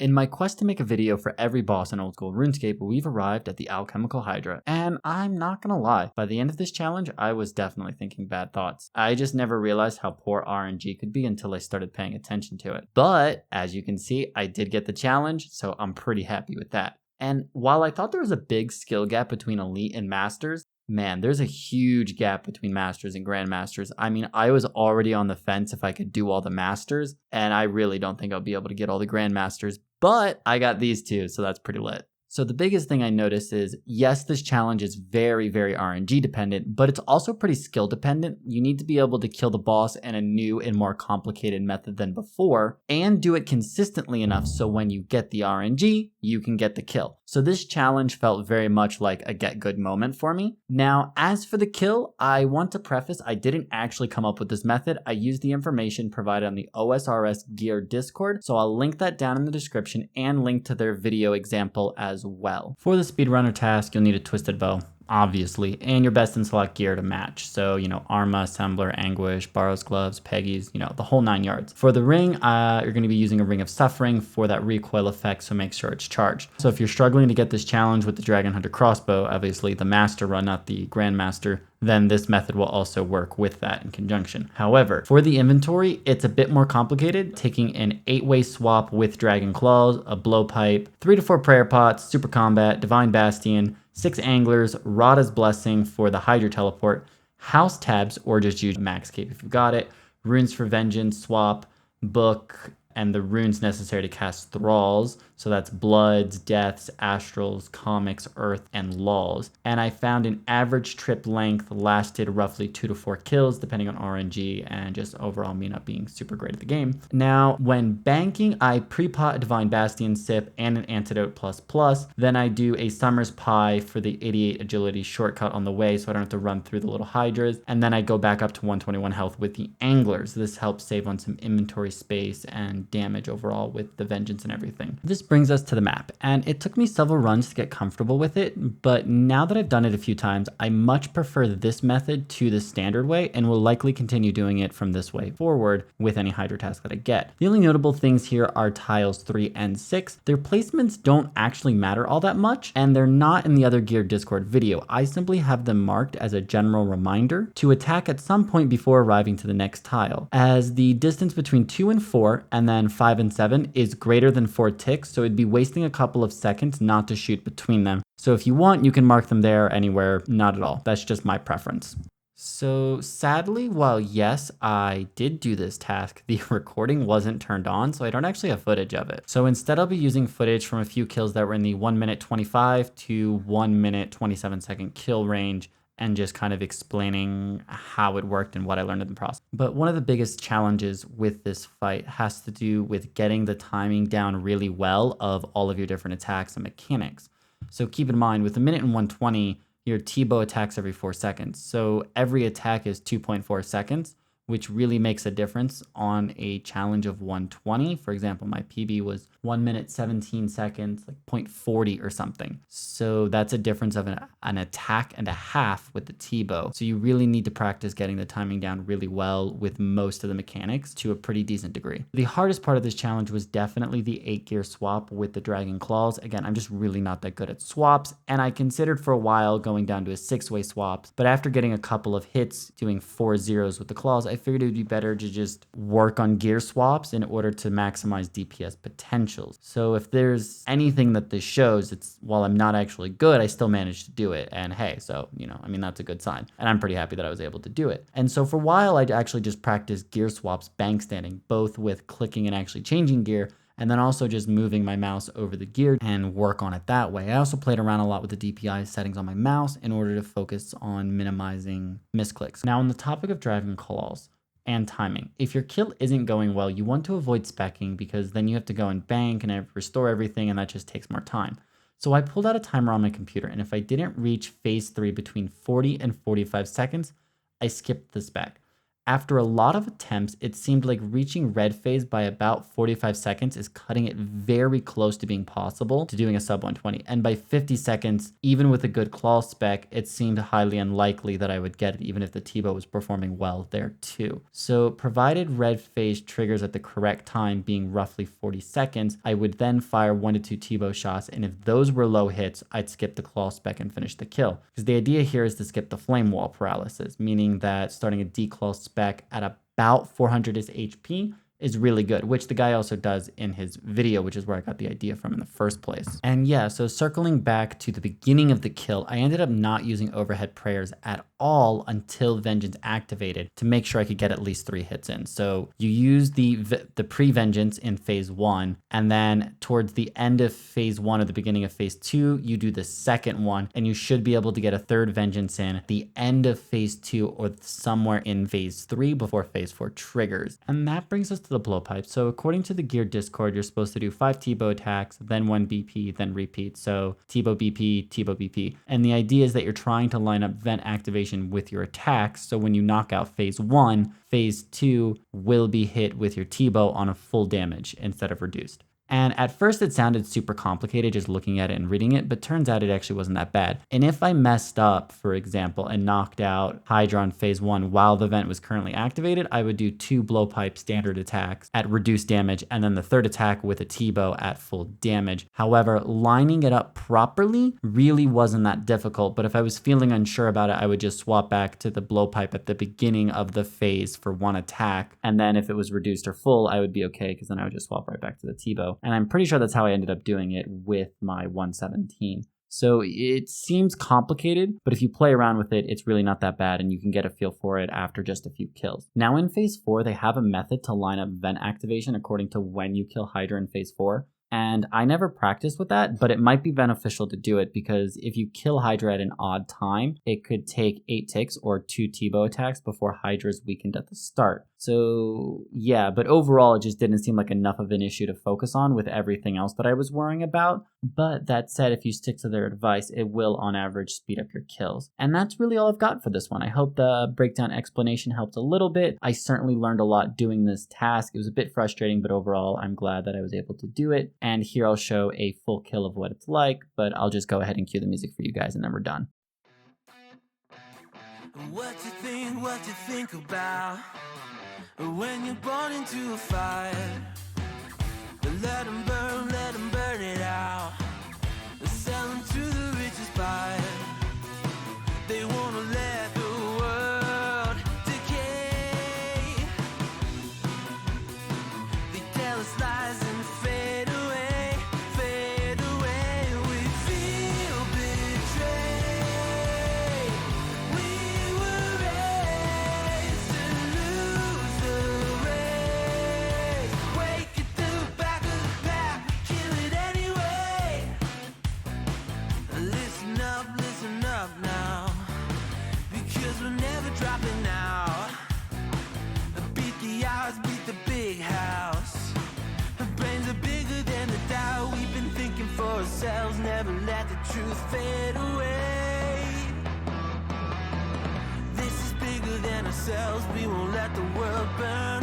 In my quest to make a video for every boss in old school RuneScape, we've arrived at the alchemical Hydra, and I'm not gonna lie, by the end of this challenge, I was definitely thinking bad thoughts. I just never realized how poor RNG could be until I started paying attention to it. But, as you can see, I did get the challenge, so I'm pretty happy with that. And while I thought there was a big skill gap between Elite and Masters, man, there's a huge gap between Masters and Grandmasters. I mean, I was already on the fence if I could do all the Masters, and I really don't think I'll be able to get all the Grandmasters, but I got these two, so that's pretty lit. So the biggest thing I noticed is, yes, this challenge is very, very RNG dependent, but it's also pretty skill dependent. You need to be able to kill the boss in a new and more complicated method than before, and do it consistently enough so when you get the RNG, you can get the kill. So this challenge felt very much like a get good moment for me. Now, as for the kill, I want to preface, I didn't actually come up with this method. I used the information provided on the OSRS gear Discord, so I'll link that down in the description and link to their video example as well. For the speedrunner task, you'll need a twisted bow, obviously, and your best in select gear to match. So, Arma, Assembler, Anguish, Barrow's gloves, Peggy's, the whole 9 yards. For the ring, you're going to be using a Ring of Suffering for that recoil effect, so make sure it's charged. So if you're struggling to get this challenge with the Dragon Hunter crossbow, obviously the Master run, not the Grandmaster, then this method will also work with that in conjunction. However, for the inventory, it's a bit more complicated, taking an 8-way swap with Dragon Claws, a Blowpipe, 3 to 4 Prayer Pots, Super Combat, Divine Bastion, 6 Anglers, Rada's Blessing for the Hydra teleport, House Tabs, or just use Max Cape if you've got it, Runes for Vengeance, Swap, Book, and the runes necessary to cast Thralls. So that's Bloods, Deaths, Astrals, Comics, Earth, and Laws. And I found an average trip length lasted roughly 2 to 4 kills, depending on RNG and just overall me not being super great at the game. Now, when banking, I pre-pot a Divine Bastion sip and an Antidote ++. Then I do a Summer's Pie for the 88 agility shortcut on the way, so I don't have to run through the little Hydras. And then I go back up to 121 health with the Anglers. This helps save on some inventory space and damage overall with the Vengeance and everything. This brings us to the map, and it took me several runs to get comfortable with it, but now that I've done it a few times, I much prefer this method to the standard way and will likely continue doing it from this way forward with any Hydra task that I get. The only notable things here are tiles 3 and 6. Their placements don't actually matter all that much, and they're not in the other gear Discord video. I simply have them marked as a general reminder to attack at some point before arriving to the next tile, as the distance between 2 and 4 and then 5 and 7 is greater than 4 ticks, so it'd be wasting a couple of seconds not to shoot between them. So if you want, you can mark them there, anywhere, not at all. That's just my preference. So sadly, while yes, I did do this task, the recording wasn't turned on, so I don't actually have footage of it. So instead I'll be using footage from a few kills that were in the 1 minute 25 to 1 minute 27 second kill range, and just kind of explaining how it worked and what I learned in the process. But one of the biggest challenges with this fight has to do with getting the timing down really well of all of your different attacks and mechanics. So keep in mind, with a minute and 120, your T-bow attacks every 4 seconds. So every attack is 2.4 seconds, which really makes a difference on a challenge of 120. For example, my PB was 1 minute 17 seconds, like 0.40 or something. So that's a difference of an attack and a half with the T-bow. So you really need to practice getting the timing down really well with most of the mechanics to a pretty decent degree. The hardest part of this challenge was definitely the 8 gear swap with the Dragon Claws. Again, I'm just really not that good at swaps, and I considered for a while going down to a 6-way swap, but after getting a couple of hits doing 4 zeros with the claws, I figured it would be better to just work on gear swaps in order to maximize DPS potentials. So if there's anything that this shows, it's while I'm not actually good, I still managed to do it. And hey, so, that's a good sign. And I'm pretty happy that I was able to do it. And so for a while, I'd actually just practice gear swaps bank standing, both with clicking and actually changing gear, and then also just moving my mouse over the gear and work on it that way. I also played around a lot with the DPI settings on my mouse in order to focus on minimizing misclicks. Now, on the topic of Dragon Claws and timing, if your kill isn't going well, you want to avoid specking, because then you have to go and bank and restore everything, and that just takes more time. So I pulled out a timer on my computer, and if I didn't reach phase 3 between 40 and 45 seconds, I skipped the spec. After a lot of attempts, it seemed like reaching red phase by about 45 seconds is cutting it very close to being possible to doing a sub 120. And by 50 seconds, even with a good claw spec, it seemed highly unlikely that I would get it, even if the T-bow was performing well there too. So provided red phase triggers at the correct time, being roughly 40 seconds, I would then fire 1 to 2 T-bow shots. And if those were low hits, I'd skip the claw spec and finish the kill. Because the idea here is to skip the flame wall paralysis, meaning that starting a D-claw spec at about 400 HP is really good, which the guy also does in his video, which is where I got the idea from in the first place. And yeah, so circling back to the beginning of the kill, I ended up not using overhead prayers at all until Vengeance activated to make sure I could get at least 3 hits in. So you use the pre-Vengeance in phase 1, and then towards the end of phase 1 or the beginning of phase 2, you do the second one, and you should be able to get a third Vengeance in at the end of phase 2 or somewhere in phase 3 before phase 4 triggers. And that brings us to the blowpipe. So according to the gear Discord, you're supposed to do 5 T-bow attacks, then 1 BP, then repeat. So T-bow BP, T-bow BP. And the idea is that you're trying to line up vent activation with your attacks. So when you knock out phase 1, phase 2 will be hit with your T-bow on a full damage instead of reduced. And at first it sounded super complicated just looking at it and reading it, but turns out it actually wasn't that bad. And if I messed up, for example, and knocked out Hydra on phase 1 while the vent was currently activated, I would do 2 blowpipe standard attacks at reduced damage, and then the third attack with a T-bow at full damage. However, lining it up properly really wasn't that difficult, but if I was feeling unsure about it, I would just swap back to the blowpipe at the beginning of the phase for 1 attack, and then if it was reduced or full, I would be okay, because then I would just swap right back to the T-bow. And I'm pretty sure that's how I ended up doing it with my 117. So it seems complicated, but if you play around with it, it's really not that bad, and you can get a feel for it after just a few kills. Now in phase 4, they have a method to line up vent activation according to when you kill Hydra in phase 4. And I never practiced with that, but it might be beneficial to do it because if you kill Hydra at an odd time, it could take 8 ticks or 2 T-bow attacks before Hydra's weakened at the start. So yeah, but overall it just didn't seem like enough of an issue to focus on with everything else that I was worrying about. But that said, if you stick to their advice, it will on average speed up your kills. And that's really all I've got for this one. I hope the breakdown explanation helped a little bit. I certainly learned a lot doing this task. It was a bit frustrating, but overall I'm glad that I was able to do it. And here I'll show a full kill of what it's like, but I'll just go ahead and cue the music for you guys and then we're done. What you think about when you're born into a fire? Let them burn it out. Sell them to the richest buyer. They wanna let the world decay. They tell us lies and fade away, fade away. We feel betrayed. We were raised to lose the race. Wake at the back of the pack, kill it anyway. Listen up now, because we're never dropping out. Beat the odds, beat the big house. Our brains are bigger than the doubt. We've been thinking for ourselves, never let the truth fade away. This is bigger than ourselves, we won't let the world burn